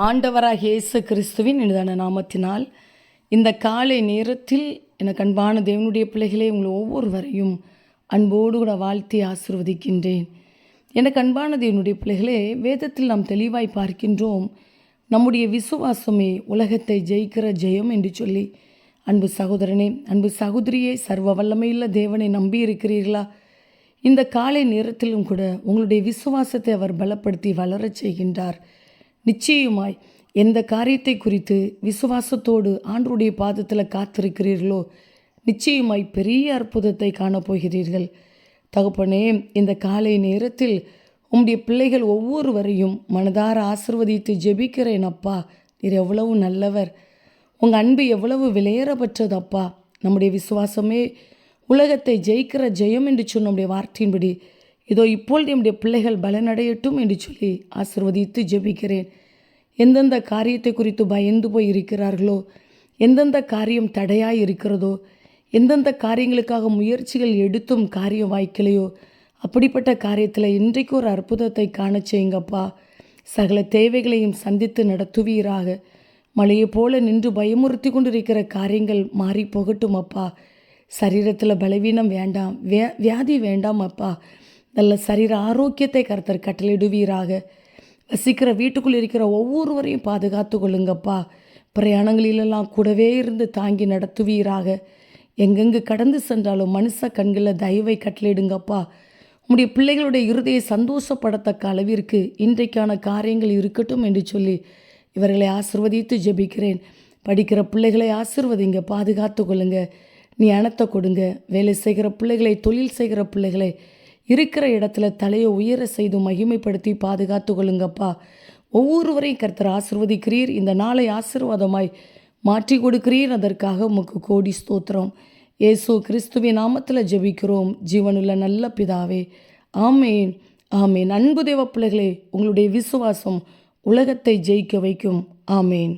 ஆண்டவராகிய இயேசு கிறிஸ்துவின் இனிதான நாமத்தினால் இந்த காலை நேரத்தில் எனக்கு அன்பான தேவனுடைய பிள்ளைகளே, உங்களை ஒவ்வொருவரையும் அன்போடு கூட வாழ்த்தி ஆசீர்வதிக்கின்றேன். எனக்கு அன்பான தேவனுடைய பிள்ளைகளே, வேதத்தில் நாம் தெளிவாய் பார்க்கின்றோம், நம்முடைய விசுவாசமே உலகத்தை ஜெயிக்கிற ஜெயம் என்று சொல்லி. அன்பு சகோதரனே, அன்பு சகோதரியே, சர்வ வல்லமையுள்ள தேவனை நம்பி இருக்கிறீர்களா? இந்த காலை நேரத்திலும் கூட உங்களுடைய விசுவாசத்தை அவர் பலப்படுத்தி வளரச் செய்கின்றார். நிச்சயமாய் எந்த காரியத்தை குறித்து விசுவாசத்தோடு ஆண்டவருடைய பாதத்தில் காத்திருக்கிறீர்களோ, நிச்சயமாய் பெரிய அற்புதத்தை காணப்போகிறீர்கள். தகப்பனே, இந்த காலை நேரத்தில் உம்முடைய பிள்ளைகள் ஒவ்வொருவரையும் மனதார ஆசீர்வதித்து ஜெபிக்கிறேன். அப்பா, நீர் எவ்வளவு நல்லவர், உங்கள் அன்பு எவ்வளவு விலையேறப்பட்டது அப்பா. நம்முடைய விசுவாசமே உலகத்தை ஜெயிக்கிற ஜெயம் என்று சொன்ன நம்முடைய வார்த்தையின்படி இதோ இப்பொழுது நம்முடைய பிள்ளைகள் பலனடையட்டும் என்று சொல்லி ஆசீர்வதித்து ஜெபிக்கிறேன். எந்தெந்த காரியத்தை குறித்து பயந்து போய் இருக்கிறார்களோ, எந்தெந்த காரியம் தடையாய் இருக்கிறதோ, எந்தெந்த காரியங்களுக்காக முயற்சிகள் எடுத்தும் காரியம் வாய்க்கலையோ, அப்படிப்பட்ட காரியத்தில் இன்றைக்கு ஒரு அற்புதத்தை காண செய்யுங்கப்பா. சகல தேவைகளையும் சந்தித்து நடத்துவீராக. மழையை போல நின்று பயமுறுத்தி கொண்டிருக்கிற காரியங்கள் மாறி போகட்டும் அப்பா. சரீரத்தில் பலவீனம் வேண்டாம், வியாதி வேண்டாம் அப்பா. நல்ல சரீர ஆரோக்கியத்தை கர்த்தர் கட்டளையிடுவீராக. வசிக்கிற வீட்டுக்குள் இருக்கிற ஒவ்வொருவரையும் பாதுகாத்து கொள்ளுங்கப்பா. பிரயாணங்களிலெல்லாம் கூடவே இருந்து தாங்கி நடத்துவீராக. எங்கெங்கு கடந்து சென்றாலும் மனுஷ கண்களில் தயவை கட்டளையிடுங்கப்பா. உம்முடைய பிள்ளைகளுடைய இருதயை சந்தோஷப்படத்தக்க அளவிற்கு இன்றைக்கான காரியங்கள் இருக்கட்டும் என்று சொல்லி இவர்களை ஆசீர்வதித்து ஜெபிக்கிறேன். படிக்கிற பிள்ளைகளை ஆசீர்வதிங்க, பாதுகாத்து கொள்ளுங்க, ஞானத்தை கொடுங்க. வேலை செய்கிற பிள்ளைகளை, தொழில் செய்கிற பிள்ளைகளை இருக்கிற இடத்துல தலையை உயர செய்து மகிமைப்படுத்தி பாதுகாத்து கொள்ளுங்கப்பா. ஒவ்வொருவரையும் கர்த்தர் ஆசீர்வதிக்கிறீர். இந்த நாளை ஆசீர்வாதமாய் மாற்றி கொடுக்கிறீர். அதற்காக உமக்கு கோடி ஸ்தோத்திரம். இயேசு கிறிஸ்துவின் நாமத்தில் ஜெபிக்கிறோம் ஜீவனுள்ள நல்ல பிதாவே, ஆமேன், ஆமேன். அன்பு தேவ பிள்ளைகளே, உங்களுடைய விசுவாசம் உலகத்தை ஜெயிக்க வைக்கும். ஆமேன்.